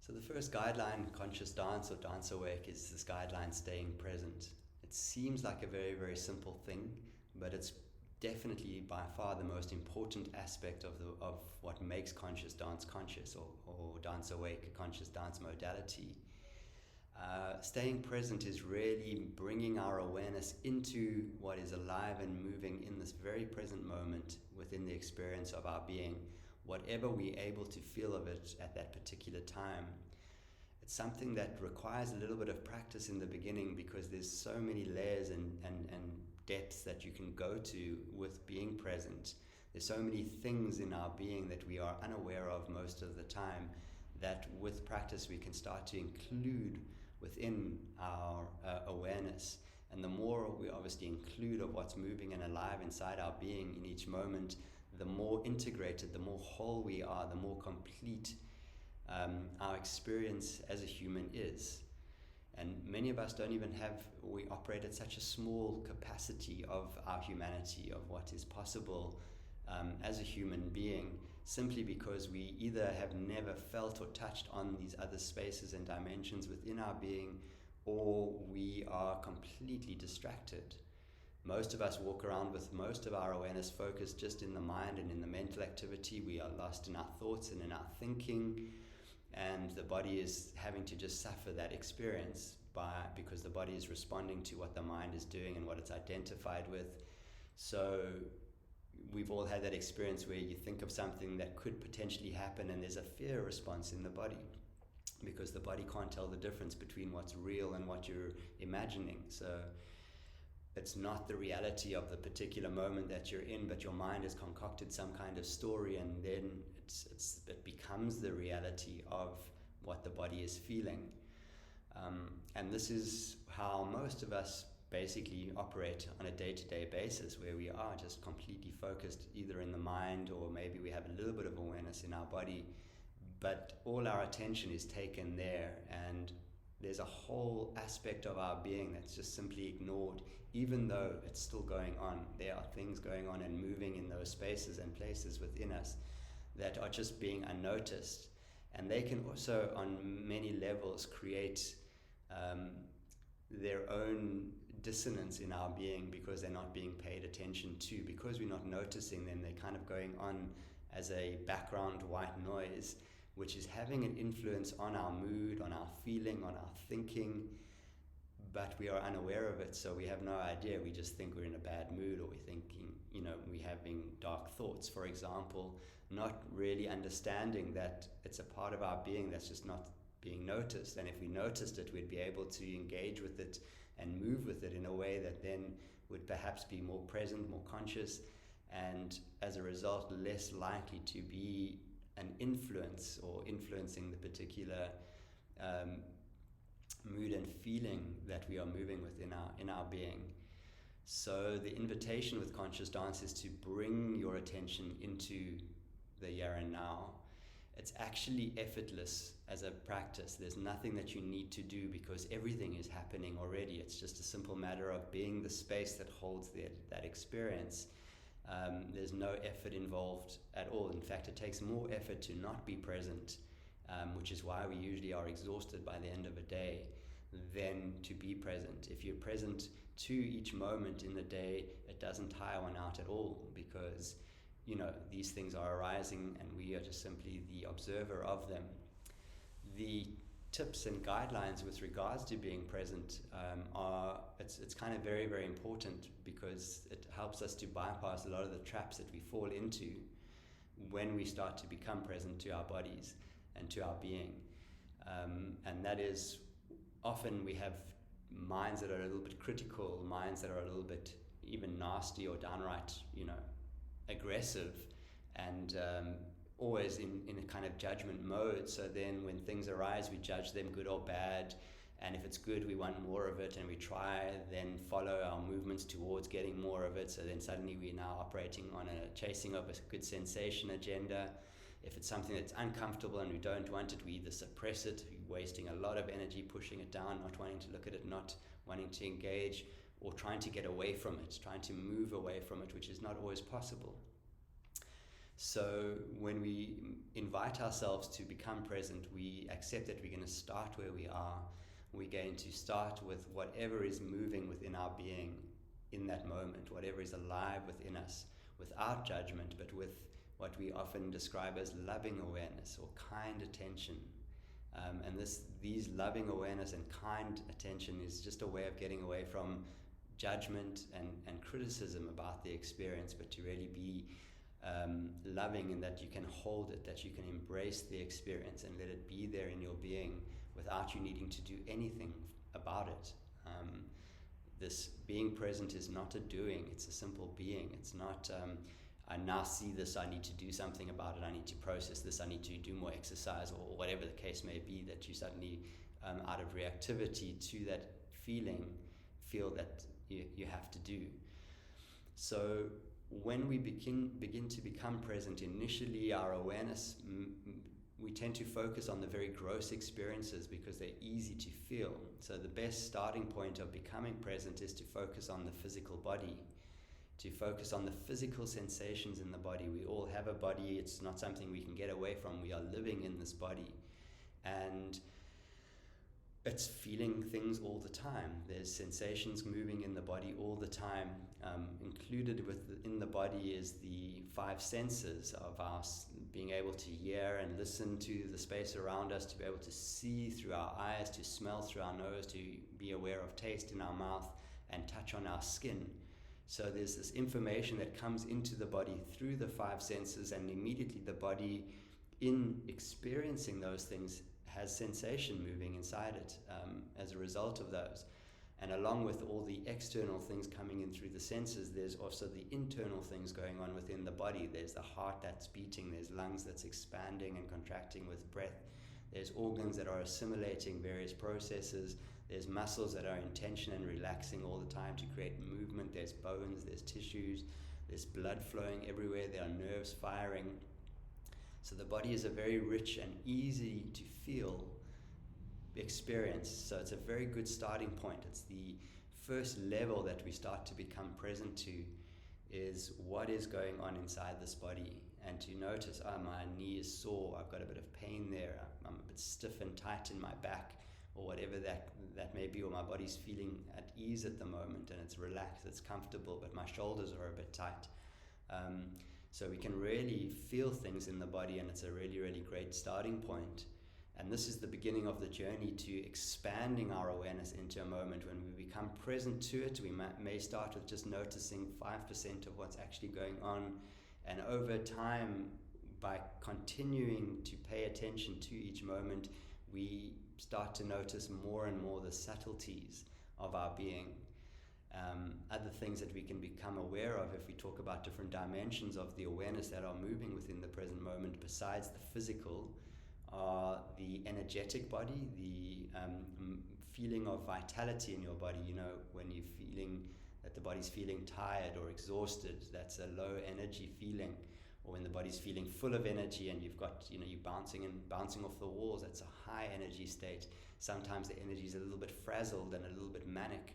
So the first guideline, conscious dance or dance awake, is this guideline staying present. It seems like a very, very simple thing, but it's definitely by far the most important aspect of what makes conscious dance conscious, or dance awake a conscious dance modality. Staying present is really bringing our awareness into what is alive and moving in this very present moment within the experience of our being, whatever we're able to feel of it at that particular time. It's something that requires a little bit of practice in the beginning, because there's so many layers and depths that you can go to with being present. There's so many things in our being that we are unaware of most of the time, that with practice we can start to include within our awareness. And the more we obviously include of what's moving and alive inside our being in each moment, the more integrated, the more whole we are, the more complete our experience as a human is. And many of us don't even we operate at such a small capacity of our humanity, of what is possible as a human being, simply because we either have never felt or touched on these other spaces and dimensions within our being, or we are completely distracted. Most of us walk around with most of our awareness focused just in the mind and in the mental activity. We are lost in our thoughts and in our thinking, and the body is having to just suffer that experience because the body is responding to what the mind is doing and what it's identified with. So we've all had that experience where you think of something that could potentially happen and there's a fear response in the body, because the body can't tell the difference between what's real and what you're imagining. So it's not the reality of the particular moment that you're in, but your mind has concocted some kind of story, and then it becomes the reality of what the body is feeling. And this is how most of us basically operate on a day-to-day basis, where we are just completely focused either in the mind, or maybe we have a little bit of awareness in our body, but all our attention is taken there, and there's a whole aspect of our being that's just simply ignored, even though it's still going on. There are things going on and moving in those spaces and places within us that are just being unnoticed, and they can also on many levels create their own dissonance in our being, because they're not being paid attention to. Because we're not noticing them, they're kind of going on as a background white noise, which is having an influence on our mood, on our feeling, on our thinking, but we are unaware of it, so we have no idea. We just think we're in a bad mood, or we're thinking, we're having dark thoughts, for example, not really understanding that it's a part of our being that's just not being noticed. And if we noticed it, we'd be able to engage with it and move with it in a way that then would perhaps be more present, more conscious, and as a result less likely to be an influence or influencing the particular mood and feeling that we are moving with in our being. So the invitation with conscious dance is to bring your attention into the here and now. It's actually effortless as a practice. There's nothing that you need to do, because everything is happening already. It's just a simple matter of being the space that holds that experience. There's no effort involved at all. In fact, it takes more effort to not be present, which is why we usually are exhausted by the end of a day, than to be present. If you're present to each moment in the day, it doesn't tire one out at all, because these things are arising and we are just simply the observer of them. The tips and guidelines with regards to being present it's kind of very, very important, because it helps us to bypass a lot of the traps that we fall into when we start to become present to our bodies and to our being. And that is, often we have minds that are a little bit critical, minds that are a little bit even nasty or downright, aggressive, and always in a kind of judgment mode. So then when things arise, we judge them good or bad, and if it's good, we want more of it, and we try then follow our movements towards getting more of it. So then suddenly we're now operating on a chasing of a good sensation agenda. If it's something that's uncomfortable and we don't want it, we either suppress it, wasting a lot of energy pushing it down, not wanting to look at it, not wanting to engage, or trying to get away from it, trying to move away from it, which is not always possible. So when we invite ourselves to become present, we accept that we're going to start where we are. We're going to start with whatever is moving within our being in that moment, whatever is alive within us, without judgment, but with what we often describe as loving awareness or kind attention. And these loving awareness and kind attention is just a way of getting away from judgment and criticism about the experience, but to really be loving in that you can hold it, that you can embrace the experience and let it be there in your being without you needing to do anything about it. This being present is not a doing, it's a simple being. It's not, I now see this, I need to do something about it, I need to process this, I need to do more exercise, or whatever the case may be, that you suddenly, out of reactivity to that feeling, feel that you have to do. So when we begin to become present, initially our awareness, we tend to focus on the very gross experiences because they're easy to feel. So the best starting point of becoming present is to focus on the physical body, to focus on the physical sensations in the body. We all have a body. It's not something we can get away from. We are living in this body. And it's feeling things all the time. There's sensations moving in the body all the time. Included within the body is the five senses of us being able to hear and listen to the space around us, to be able to see through our eyes, to smell through our nose, to be aware of taste in our mouth and touch on our skin. So there's this information that comes into the body through the five senses, and immediately the body, in experiencing those things, has sensation moving inside it as a result of those. And along with all the external things coming in through the senses, there's also the internal things going on within the body. There's the heart that's beating, there's lungs that's expanding and contracting with breath, there's organs that are assimilating various processes, there's muscles that are in tension and relaxing all the time to create movement, there's bones, there's tissues, there's blood flowing everywhere, there are nerves firing. So the body is a very rich and easy to feel experience. So it's a very good starting point. It's the first level that we start to become present to, is what is going on inside this body, and to notice, my knee is sore, I've got a bit of pain there, I'm a bit stiff and tight in my back, or whatever that may be, or my body's feeling at ease at the moment and it's relaxed, it's comfortable, but my shoulders are a bit tight. So we can really feel things in the body, and it's a really, really great starting point. And this is the beginning of the journey to expanding our awareness into a moment. When we become present to it, we may start with just noticing 5% of what's actually going on. And over time, by continuing to pay attention to each moment, we start to notice more and more the subtleties of our being. Other things that we can become aware of, if we talk about different dimensions of the awareness that are moving within the present moment, besides the physical, are the energetic body, the feeling of vitality in your body. You know, when you're feeling that the body's feeling tired or exhausted, that's a low energy feeling. Or when the body's feeling full of energy and you've got, you're bouncing off the walls, that's a high energy state. Sometimes the energy is a little bit frazzled and a little bit manic.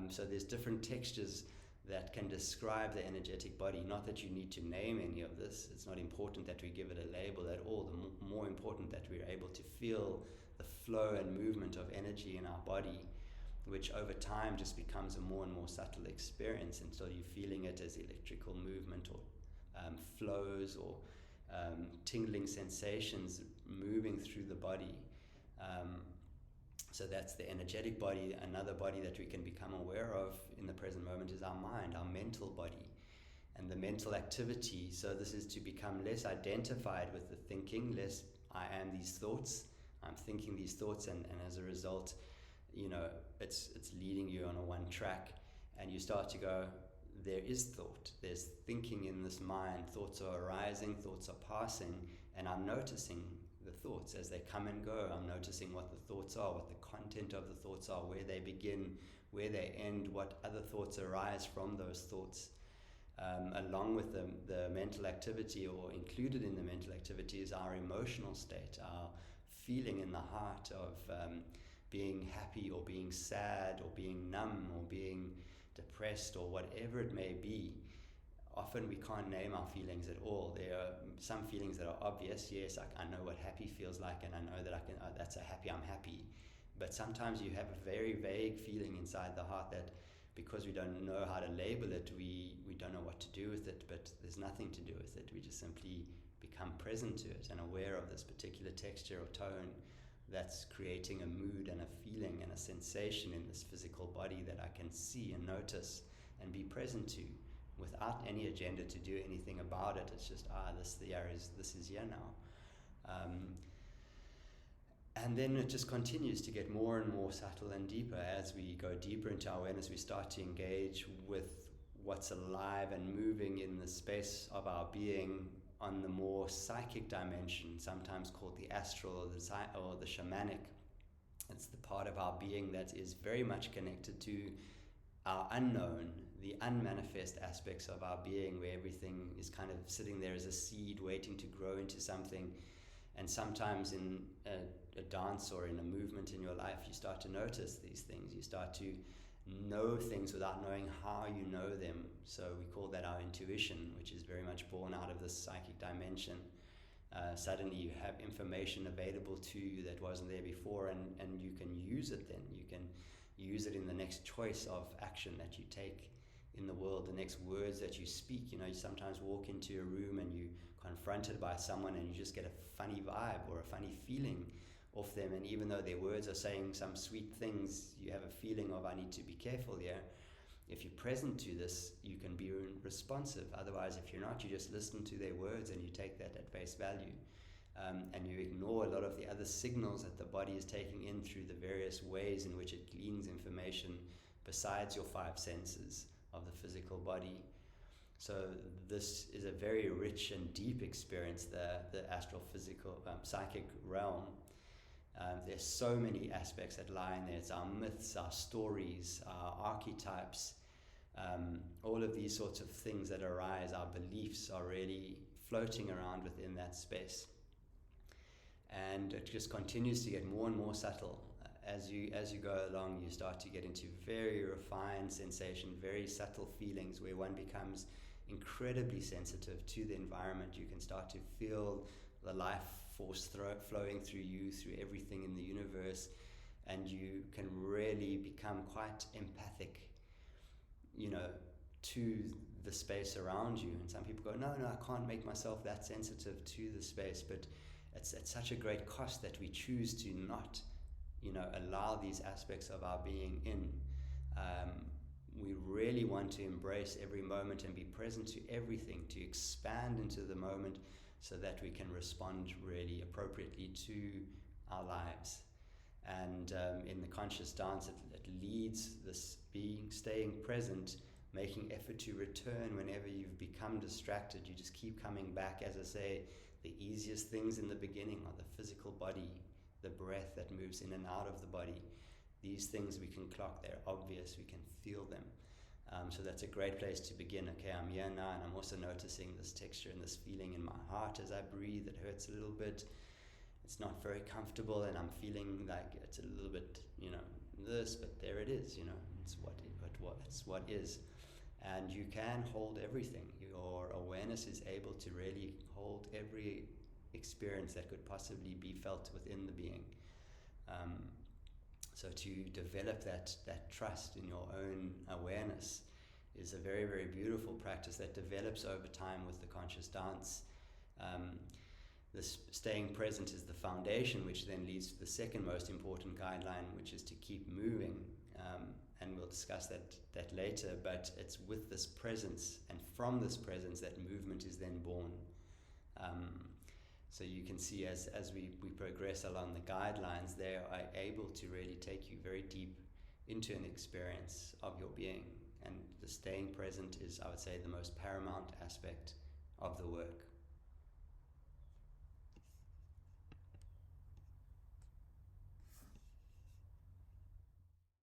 So there's different textures that can describe the energetic body. Not that you need to name any of this. It's not important that we give it a label at all. The more important that we're able to feel the flow and movement of energy in our body, which over time just becomes a more and more subtle experience until you're feeling it as electrical movement or flows or tingling sensations moving through the body. So that's the energetic body. Another body that we can become aware of in the present moment is our mind, our mental body, and the mental activity. So this is to become less identified with the thinking, less I am these thoughts, I'm thinking these thoughts, and as a result, it's leading you on a one track, and you start to go, there is thought, there's thinking in this mind, thoughts are arising, thoughts are passing, and I'm noticing the thoughts as they come and go. I'm noticing what the thoughts are, what the content of the thoughts are, where they begin, where they end, what other thoughts arise from those thoughts. Along with the mental activity, or included in the mental activity, is our emotional state, our feeling in the heart of being happy or being sad or being numb or being depressed or whatever it may be, often we can't name our feelings at all. There are some feelings that are obvious. Yes, I know what happy feels like, and I know that that's a happy, I'm happy. But sometimes you have a very vague feeling inside the heart that, because we don't know how to label it, we don't know what to do with it, but there's nothing to do with it. We just simply become present to it and aware of this particular texture or tone that's creating a mood and a feeling and a sensation in this physical body that I can see and notice and be present to, without any agenda to do anything about it. It's just, this is here now. And then it just continues to get more and more subtle and deeper. As we go deeper into our awareness, we start to engage with what's alive and moving in the space of our being on the more psychic dimension, sometimes called the astral or the shamanic. It's the part of our being that is very much connected to our unknown, the unmanifest aspects of our being, where everything is kind of sitting there as a seed waiting to grow into something. And sometimes in a dance or in a movement in your life, you start to notice these things. You start to know things without knowing how you know them. So we call that our intuition, which is very much born out of this psychic dimension. Suddenly you have information available to you that wasn't there before, and you can use it then. You can use it in the next choice of action that you take in the world, the next words that you speak. You sometimes walk into a room and you're confronted by someone and you just get a funny vibe or a funny feeling off them, and even though their words are saying some sweet things, you have a feeling of, I need to be careful here. If you're present to this, you can be responsive. Otherwise, if you're not, you just listen to their words and you take that at face value. And you ignore a lot of the other signals that the body is taking in through the various ways in which it gleans information besides your five senses of the physical body. So this is a very rich and deep experience, the astrophysical psychic realm. There's so many aspects that lie in there. It's our myths, our stories, our archetypes, all of these sorts of things that arise. Our beliefs are really floating around within that space. And it just continues to get more and more subtle. As you go along, you start to get into very refined sensation, very subtle feelings, where one becomes incredibly sensitive to the environment. You can start to feel the life force flowing through you, through everything in the universe, and you can really become quite empathic, to the space around you. And some people go, no, I can't make myself that sensitive to the space, but it's at such a great cost that we choose to not, allow these aspects of our being in. We really want to embrace every moment and be present to everything, to expand into the moment so that we can respond really appropriately to our lives. And in the conscious dance, it leads this staying present, making effort to return whenever you've become distracted. You just keep coming back. As I say, the easiest things in the beginning are the physical body, the breath that moves in and out of the body. These things we can clock, they're obvious, we can feel them. So that's a great place to begin. Okay, I'm here now, and I'm also noticing this texture and this feeling in my heart as I breathe. It hurts a little bit. It's not very comfortable, and I'm feeling like it's a little bit, this, but there it is. It's what is. And you can hold everything. Your awareness is able to really hold every experience that could possibly be felt within the being. So to develop that trust in your own awareness is a very, very beautiful practice that develops over time with the conscious dance. This staying present is the foundation, which then leads to the second most important guideline, which is to keep moving. And we'll discuss that later, but it's with this presence, and from this presence that movement is then born. So you can see as we progress along the guidelines, they are able to really take you very deep into an experience of your being. And the staying present is, I would say, the most paramount aspect of the work.